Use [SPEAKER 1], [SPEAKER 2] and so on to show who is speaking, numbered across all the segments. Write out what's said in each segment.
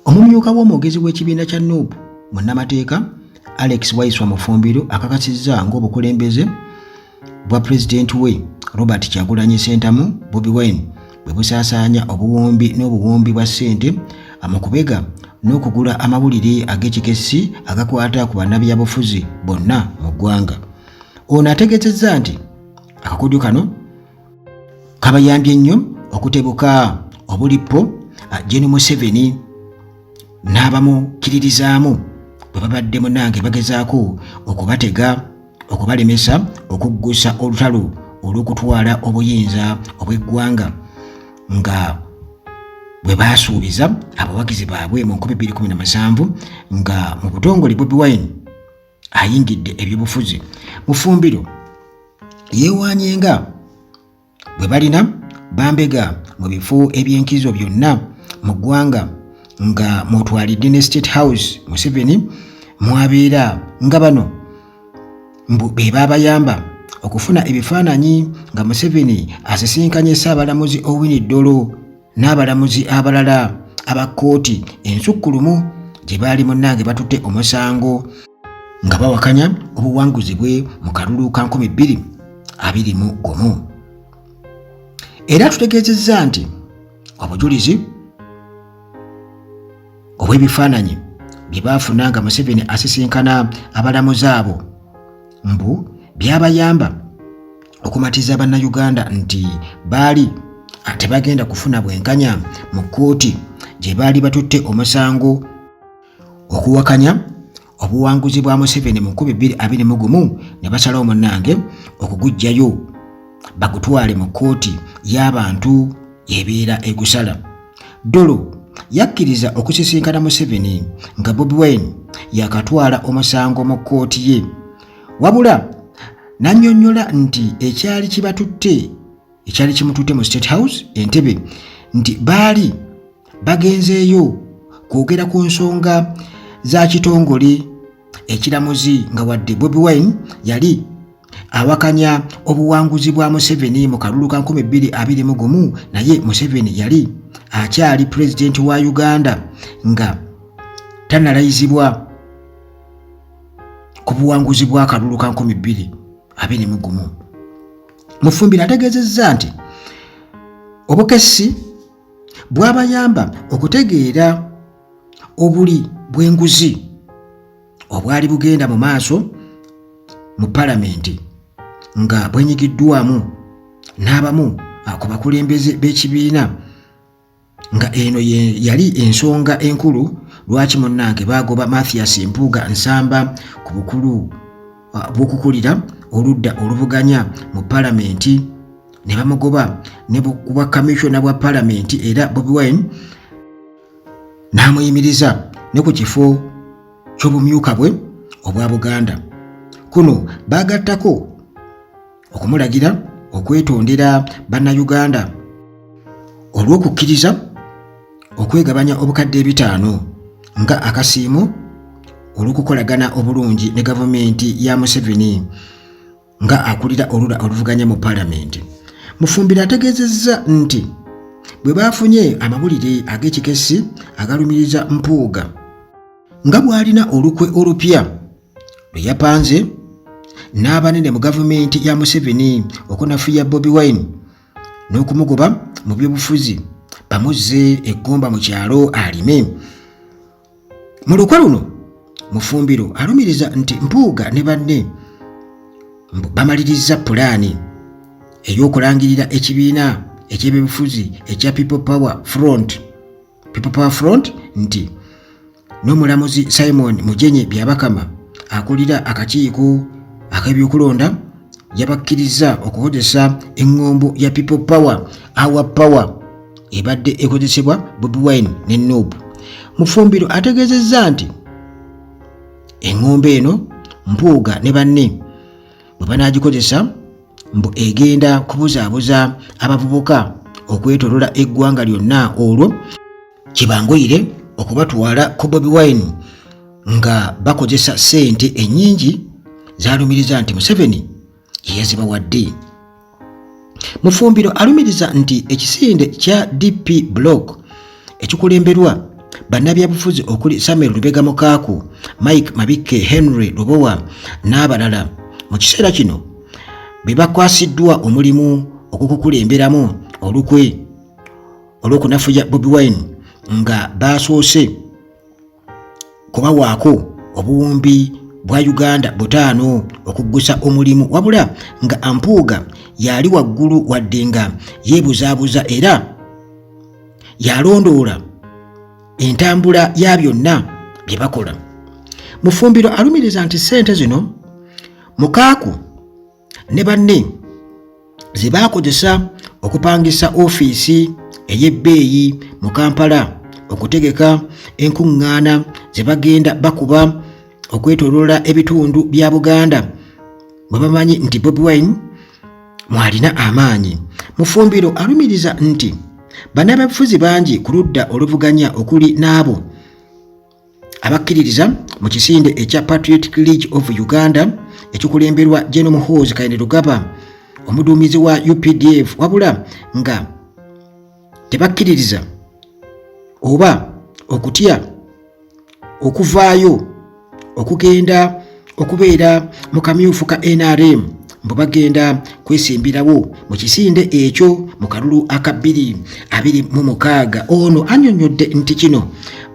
[SPEAKER 1] Omumyuka w'omwogezi w'ekibiina kya NUP munnamateeka Alex Waiswa Mufumbiro akakasizza ng'obukulembeze bwa pulezidenti we Robert Kyagulanyi Ssentamu Bobi Wine bwe busaasaanya obuwumbi n'obuwumbi bwa ssente amukubega n'okugula amawulire ag'ekikessi agakwata ku bannabyabufuzi bonna mu ggwanga. Ono ategeezezza nti akakodyo kano kabayambye nnyo okutebuka obulippo Gen. Museveni n'abamukiririzaamu bwe babadde munnange bagezaako okubatega okubalemesa okuggusa olutalo olw'okutwala obuyinza obw'eggwanga nga bwe baasuubiza abawagizi baabwe mu 2017 nga mu butongole Bobi Wine ayingidde ebyobufuzi. Mufumbiro yeewaanyenga bwe balina bambega mu bifo eby'enkizo byonna mu ggwanga nga mwotwalidde ne State House Museveni mwabeera nga bano be baabayamba okufuna ebifaananyi nga Museveni asisinkanye Ssaabalamuzi Owiny Dollo n'abalamuzi abalala aba kkooti ensukkulumu gye baali munnange batutte omusango nga bawakanya obuwanguzi bwe mu kalulu ka 2021. Era tutegeezezza nti obujulizi obw'ebifaananyi bye baafuna nga Museveni asisinkana abalamuzi abo mbu byabayamba okumatiza bannayuganda nti baali tebagenda kufuna bwenkanya mu kkooti gye baali batutte omusango okuwakanya obuwanguzi bwa Museveni mu 2021 ne basalawo munnange okugujjayo bagutwale mu kkooti y'abantu ebeera egusala. Dollo yakkiriza okusisinkana Museveni nga Bobi Wine yakatwala omusango mu kkooti ye, wabula n'annyonnyola nti ekyali kimututte mu State House Entebbe nti baali bagenzeeyo kwogera ku nsonga za kitongole ekiramuzi nga wadde Bobi Wine yali awakanya obuwanguzi bwa Museveni mu kalulu ka 2021 naye Museveni yali akyali pulezidenti wa Uganda nga tanalayizibwa ku buwanguzi bwa kalulu ka 2021. Mufumbiro ategeezezza nti obukessi bwabayamba okutegeera obuli bw'enguzi obwali bugenda mu maaso mu palamenti nga bwenyigiddwamu n'abamu ku bakulembeze b'ekibiina nga eno yali ensonga enkulu lwaki munnange bagoba Mathias Mpuuga Nsamba ku bukulu bw'okukulira oludda oluvuganya mu palamenti ne bamugoba ne bwa kamishona bwa palamenti era Bobi Wine n'amuyimiriza ne ku kifo ky'obumyuka bwe obwa Buganda. Kuno baagattako okumulagira okwetondera bannayuganda olw'okukkiriza okwegabanya obukadde 5 nga akasiimo olw'okukolagana obulungi ne gavumenti ya Museveni nga akulira oludda oluvuganya mu palamenti. Mufumbiro ategeezezza nti bwe baafunye amawulire ag'ekikessi agalumiriza Mpuuga nga bw'alina olukwe olupya lwe yapanze n'abanene mu gavumenti ya Museveni okunafuya Bobi Wine n'okumugoba mu byobufuzi bamuzze eggomba mu kyalo alime. Mu lukwe luno Mufumbiro alumiriza nti Mpuuga ne banne bamaliriza pulaani ey'okulangirira ekibiina eky'ebyobufuzi ekya People Power Front nti n'omulamuzi Simon Mujenyi Byabakama akulira akakiiko ak'ebyokulonda yabakkiriza okukozesa eŋŋombo ya People Power Our Power ebadde ekozesebwa Bobi Wine ne NUP. Mufumbiro ategeezezza nti eŋŋombo eno Mpuuga ne banne bwe banaagikozesa mbu egenda kubuzaabuza abavubuka okwetolola eggwanga lyonna olwo kibangoyire okubatwala ku Bobi Wine nga bakozesa ssente ennyingi z'alumiriza nti Museveni ye yazibawadde. Mufumbiro alumiriza nti ekisinde kya DP Block ekikulemberwa bannabyabufuzi okuli Samuel Lubega Mukaaku, Mike Mabike, Henry Lubowa n'abalala mu kiseera kino be bakwasiddwa omulimu okukukulemberamu olukwe olw'okunafuya Bobi Wine nga basoose kubawaako obuwumbi bwa Uganda 5 okuggusa omulimu, wabula nga Ampuuga yali waggulu wadde nga yeebuzaabuza era yalondoola entambula ya byonna bye bakola. Mufumbiro alumiriza nti ssente zino Mukaaku ne banne ze baakozesa okupangisa ofiisi ey'ebbeeyi mu Kampala okutegeka enkuŋŋaana ze bagenda bakuba okwetooloola ebitundu bya Buganda bwe bamanyi nti Bobi Wine mwalina amaanyi. Mufumbiro alumiriza nti bannabyabufuzi bangi ku ludda oluvuganya okuli n'abo abakkiririza mu kisinde ekya Patriotic League of Uganda ekikulemberwa General Muhoozi Kainerugaba, omuduumizi wa UPDF, wabula nga tebakkiririza oba okutya okuvaayo okugenda okubeera mu kamyufu ka NRM mbu bagenda kwesimbirawo mu kisinde ekyo mu kalulu aka 2026. Ono annyonnyodde nti kino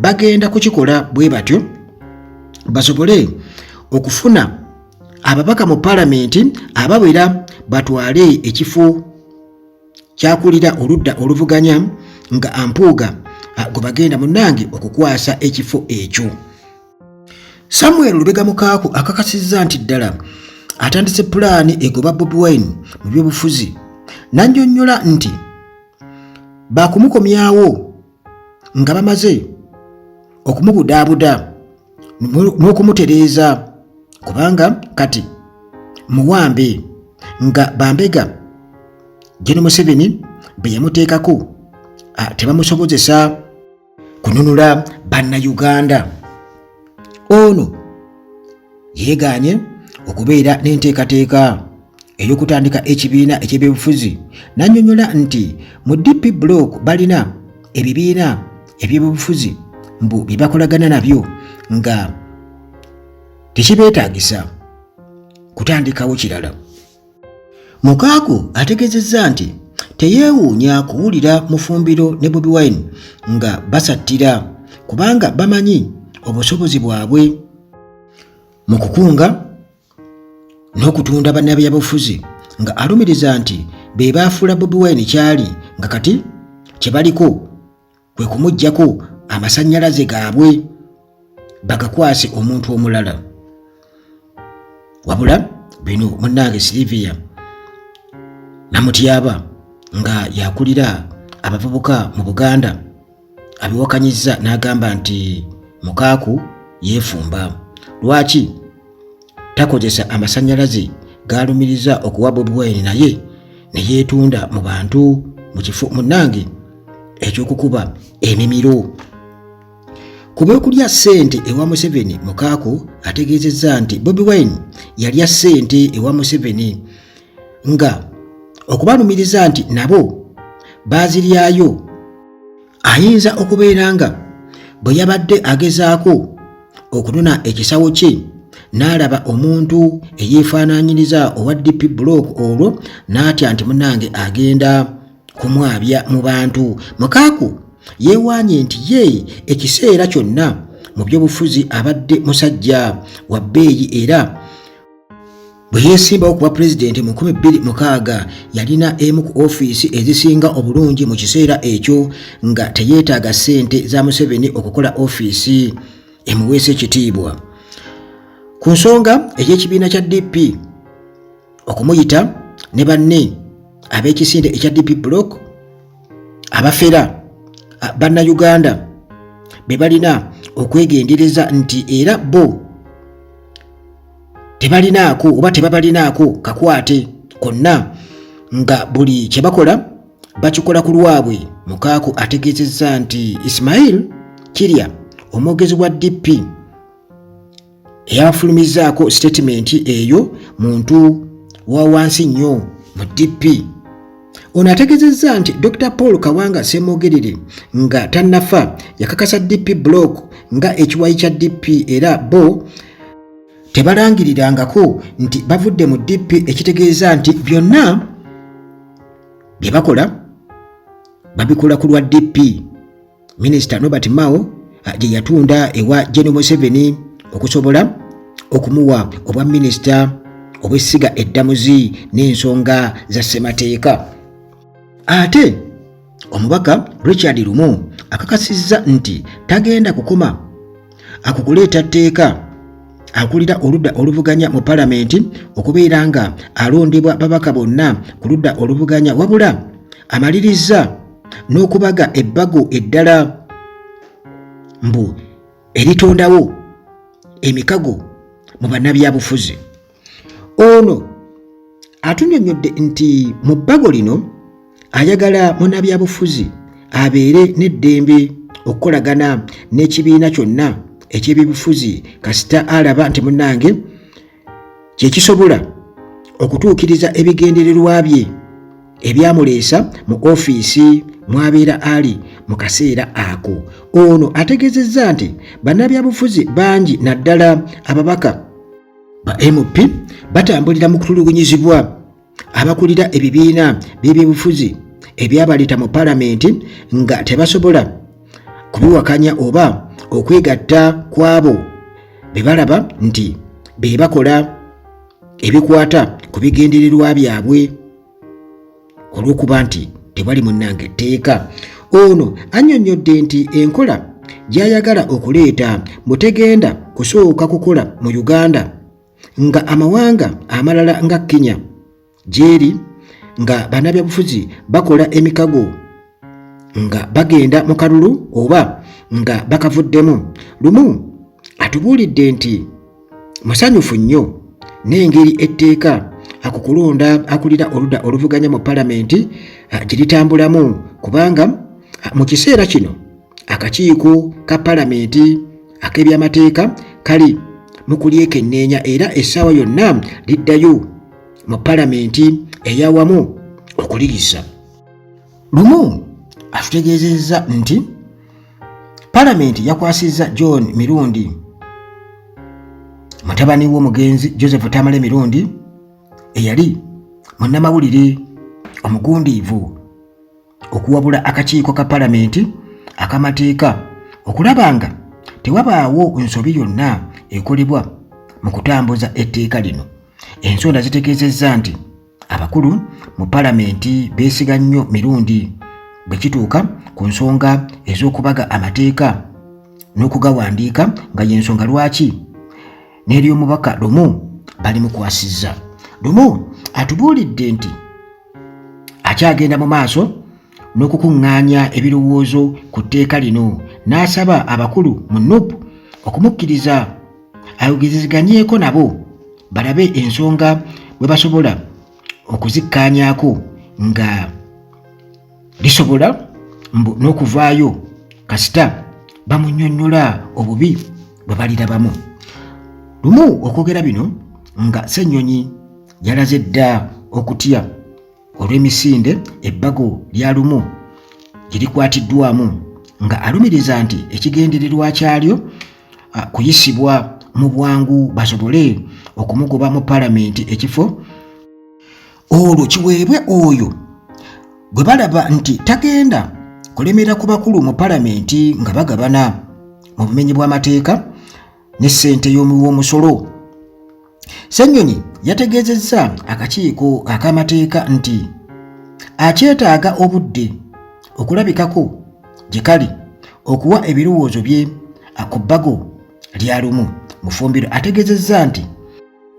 [SPEAKER 1] bagenda kukikola bwe batyo basobole okufuna ababaka mu Paalamenti abawera batwale ekifo kyakulira oludda oluvuganya nga Ampuuga gwe bagenda munnange okukwasa ekifo ekyo. Samuel Lubega Mukaaku akakasizza nti ddala atandise pulaani egoba Bobi Wine mu byobufuzi, n'annyonnyola nti baakumukomyawo nga bamaze okumubudaabuda n'okumutereeza kubanga kati muwambe nga bambega General Museveni be yamuteekako tebamusobozesa kununula bannayuganda. Ono yeegaanye okubeera n'enteekateeka ey'okutandika ekibiina eky'ebyobufuzi, n'annyonnyola nti mu DP Block balina ebibiina eby'ebyobufuzi mbu bye bakolagana nabyo nga tekibeetaagisa kutandikawo kirala. Mukaaku ategeezezza nti teyeewuunya kuwulira Mufumbiro ne Bobi Wine nga basattira kubanga bamanyi obusobozi bwabwe mu kukunga n'okutunda bannabyabufuzi, nga alumiriza nti be baafuula Bobi Wine kyali nga kati kye baliko kwe kumuggyako amasannyalaze gaabwe bagakwase omuntu omulala. Wabula bino munnange Silivia Namutyaba nga yakulira abavubuka mu Buganda abiwakanyizza n'agamba nti Mukaaku yeefumba. Lwaki takozesa amasannyalaze gaalumiriza okuwa Bobi Wine naye ne yeetunda mu bantu mu kifo munnange ekyokukuba emimiro? Ku byokulya ssente ewa Museveni, Mukaaku ategeezezza nti Bobi Wine yalya ssente ewa Museveni nga okubalumiriza nti nabo baaziryayo ayinza okubeera nga bwe yabadde agezaako okunona ekisawo kye n'alaba omuntu eyeefaanaanyiriza owa DP Block olwo n'atya nti munnange agenda kumwabya mu bantu. Mukaaku yeewaanye nti ye ekiseera kyonna mu by'obufuzi abadde musajja wa bbeeyi era bwe yeesimbawo kuba pulezidenti mu 2006 yalina emu ku ofiisi ezisinga obulungi mu kiseera ekyo nga teyeetaaga ssente za Museveni okukola ofiisi emuweesa ekitiibwa. Ku nsonga ey'ekibiina kya DP okumuyita ne banne ab'ekisinde ekya DP Block abafera bannayuganda be balina okwegendereza nti era bo tebalinaako oba tebabalinaako kakwate konna nga buli kye bakola bakikola ku lwabwe. Mukaaku ategeezezza nti Ismail Kirya omwogezi wa DP eyabafulumizaako statement eyo muntu wa wansi nnyo mu DP. Ono ategeezezza nti Dr. Paul Kawanga Ssemwogerere nga tannafa yakakasa DP Block nga ekiwayi kya DP era bo tebalangirirangako nti bavudde mu DP, ekitegeeza nti byonna bye bakola babikola ku lwa DP. Minisita Norbert Mao gye yatunda ewa General Museveni okusobola okumuwa obwa minisita obw'essiga eddamuzi n'ensonga za ssemateeka. Ate omubaka Richard Lumu akakasizza nti tagenda kukoma akukuleeta tteeka akulira oludda oluvuganya mu palamenti okubeera nga alondebwa babaka bonna ku ludda oluvuganya, wabula amaliriza n'okubaga ebbago eddala mbu eritondawo emikago mu bannabyabufuzi. Ono atunnyonnyodde nti mu bbago lino ayagala munnabyabufuzi abeere n'eddembe okukolagana n'ekibiina kyonna eky'ebyobufuzi kasita alaba nti munnange kyekisobola okutuukiriza ebigendererwa bye ebyamuleesa mu ofiisi mwabeera ali mu kaseera ako. Ono ategeezezza nti bannabyabufuzi bangi naddala ababaka ba MP batambulira mu kutulugunyizibwa abakulira ebibiina by'ebyobufuzi ebyabaleeta mu palamenti nga tebasobola kubiwakanya oba okwegatta kwabo be balaba nti be bakola ebikwata ku bigendererwa byabwe olw'okuba nti tewali munnange tteeka. Ono annyonnyodde nti enkola gy'ayagala okuleeta mutegenda kusooka kukola mu Uganda nga amawanga amalala nga Kenya gyeri nga bannabyabufuzi bakola emikago nga bagenda mu kalulu oba nga bakavuddemu. Lumu atubuulidde nti musanyufu nnyo n'engeri etteeka akukulonda akulira oludda oluvuganya mu palamenti gye litambulamu, kubanga mu kiseera kino akakiiko ka palamenti ak'ebyamateeka kali mu kulyekenneenya era essaawa yonna liddayo mu palamenti eyawamu okuliyisa. Lumu atutegeezezza nti palamenti yakwasizza John Mirundi mutabani w'omugenzi Joseph Tamale Mirundi eyali munnamawulire omugundiivu okuwabula akakiiko ka palamenti ak'amateeka okulaba nga tewabaawo nsobi yonna ekolebwa mu kutambuza etteeka lino. Ensonda zitegeezezza nti abakulu mu palamenti beesiga nnyo Mirundi bwe kituuka ku nsonga ez'okubaga amateeka n'okugawandiika nga y'ensonga lwaki n'eri omubaka Lumu bali mukwasizza. Lumu atubuulidde nti akyagenda mu maaso n'okukuŋŋaanya ebirowoozo ku tteeka lino, n'asaba abakulu mu NUP okumukkiriza ayogezezganyeeko nabo balabe ensonga bwe basobola okuzikkaanyaako nga lisobola n'okuvaayo kasita bamunnyonnyola obubi bwe balirabamu. Lumu okwogera bino nga Ssennyonyi yalaze dda okutya olw'emisinde ebbago lya Lumu gye likwatiddwamu nga alumiriza nti ekigendererwa kyalyo kuyisibwa mu bwangu basobole okumugoba mu palamenti ekifo olwo kiweebwe oyo bwe balaba nti tagenda kulemera ku bakulu mu palamenti nga bagabana mu bumenyi bw'amateeka ne ssente y'omusolo. Ssennyonyi yategeezezza akakiiko ak'amateeka nti akyetaaga obudde okulabikako gye kali okuwa ebirowoozo bye ku bbago lya Lumu. Mufumbiro ategeezezza nti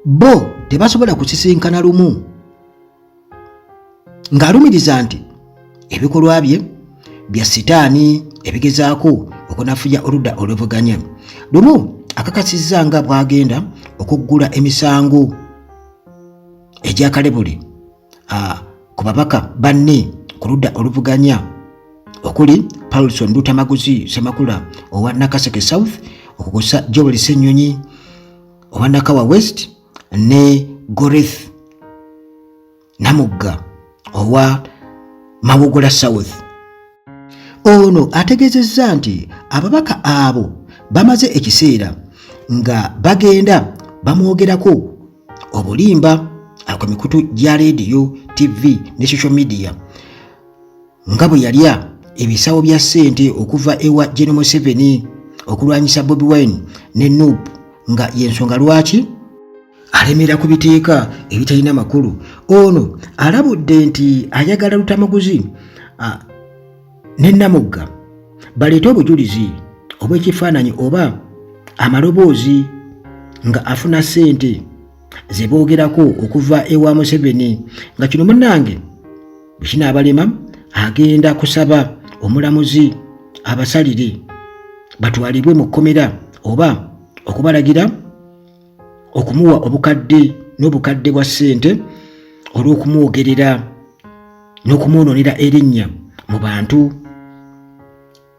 [SPEAKER 1] bo tebasobola kusisinkana Lumu ng'alumiriza nti ebikolwa bye bya sitaani ebigezaako okunafuya oludda oluvuganya. Lumu akakasizza nga bw'agenda okuggula emisango egya kalebule ku babaka banne ku ludda oluvuganya okuli Paulson Lutamaguzi Semakula owa Nakaseke South, okukosa Joel Ssennyonyi owa Nakawa West ne Goreth Namugga owa Mawogola South. Ono ategeezezza nti ababaka abo bamaze ekiseera nga bagenda bamwogerako obulimba ku mikutu gya rediyo, TV ne social media nga bwe yalya ebisawo bya ssente okuva ewa General Museveni okulwanyisa Bobi Wine ne Nuupu, nga yensonga lwaki alemera ku biteeka ebitalina makulu. Ono alabudde nti ayagala Lutamaguzi ne Namugga baleete obujulizi obw'ekifaananyi oba amaloboozi nga afuna ssente ze boogerako okuva ewa Museveni, nga kino munnange bwe kinaabalema agenda kusaba omulamuzi abasalire batwalibwe mu kkomera oba okubalagira okumuwa obukadde n'obukadde bwa ssente olw'okumwogerera n'okumwononera erinnya mu bantu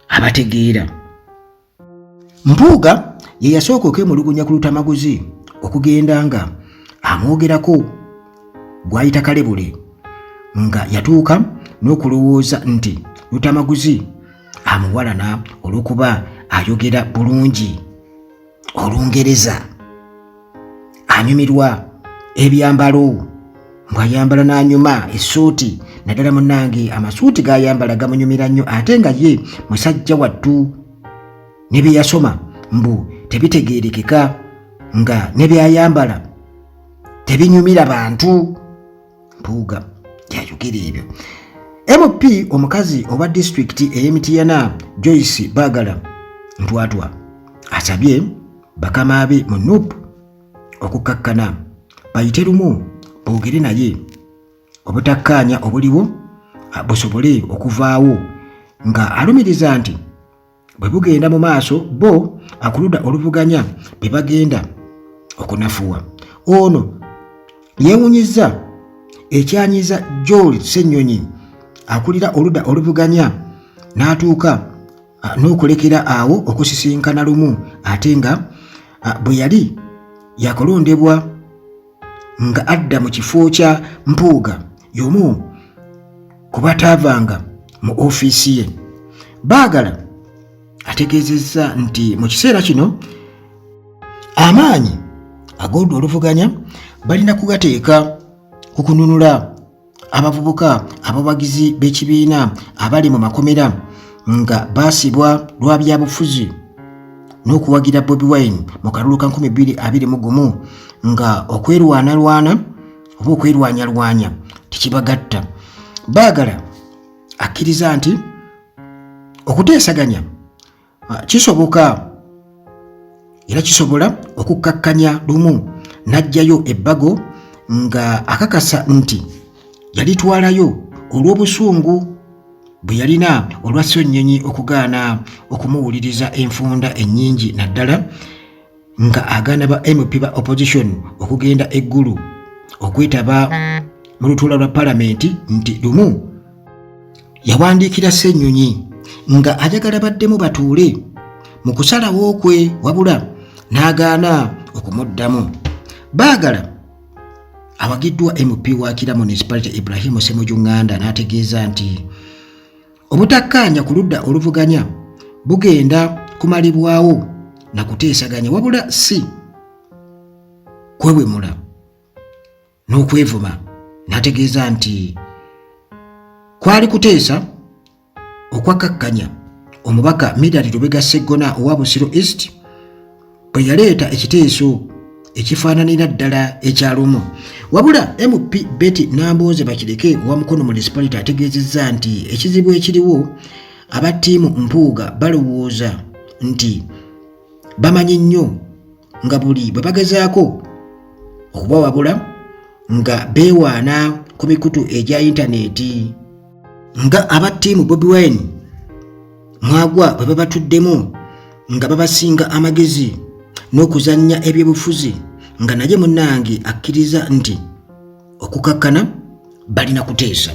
[SPEAKER 1] abategeera. Mpuuga ye yasooka okwemulugunya ku Lutamaguzi okugenda nga amwogerako gw'ayita Kalebule, nga yatuuka n'okulowooza nti Lutamaguzi amuwalana olw'okuba ayogera bulungi Olungereza, anyumirwa ebyambalo bw'ayambala n'anyuma essuuti, naddala munnange amasuuti g'ayambala gamunyumira nnyo, ate nga ye musajja wattu ne bye yasoma mbu tebitegeerekeka, nga ne byayambala tebinyumira bantu. Mpuuga yayogera ebyo. MP omukazi owa disitulikiti ey'Emityana Joyce Baagala Ntwatwa asabye bakama be mu Nuupu okukkakkana bayite lumu boogere naye obutakkaanya obuliwo busobole okuvaawo, nga alumiriza nti bwe bugenda mu maaso bo akuludda oluvuganya be bagenda okunafuwa. Ono yeewunyizza ekyanyiza Joel Ssennyonyi akulira oludda oluvuganya n'atuuka n'okulekera awo okusisinkana lumu, ate nga bwe yali yakulondebwa nga adda mu kifo kya Mpuuga y'omu ku bataavanga mu ofiisi ye. Baagala ategeezezza nti mu kiseera kino amaanyi ag'oludda oluvuganya balina kugateeka ku kununula abavubuka abawagizi b'ekibiina abali mu makomera nga baasibwa lwa byabufuzi n'okuwagira Bobi Wine mu kalulu ka 2021, nga okwerwanalwana oba okwerwanyalwanya tekibagatta. Baagala akkiriza nti okuteesaganya kisoboka era kisobola okukkakkanya lumu n'ajjayo ebbago, nga akakasa nti yalitwalayo olw'obusungu bwe yalina olwa Ssennyonyi okugaana okumuwuliriza enfunda ennyingi, naddala nga agaana ba MP ba opposition okugenda eggulu okwetaba mu lutuula lwa palamenti, nti lumu yawandiikira Ssennyonyi nga ayagala baddemu batuule mu kusalawo kwe, wabula n'agaana okumuddamu. Baagala awagiddwa MP wa Kira Municipality Ibrahim Ssemujju Nganda n'ategeeza nti obutakkaanya ku ludda oluvuganya bugenda kumalibwawo na kuteesaganya, wabula si kwewemula n'okwevuma. N'ategeeza nti kwali kuteesa okwakkakkanya omubaka Medard Lubega Sseggona owa Busiro East bwe yaleeta ekiteeso ekifaananira ddala ekyalumu, wabula MP Betty Nambooze Bakireke owa Mukono Municipality ategeezezza nti ekizibu ekiriwo aba ttiimu Mpuuga balowooza nti bamanyi nnyo, nga buli bwe bagezaako okubawabula nga beewaana ku mikutu egya intaneeti, nga aba ttiimu Bobi Wine mwagwa bwe babatuddemu nga babasinga amagezi n'okuzannya ebyobufuzi, nga naye munnange akkiriza nti okukkakkana balina kuteesa.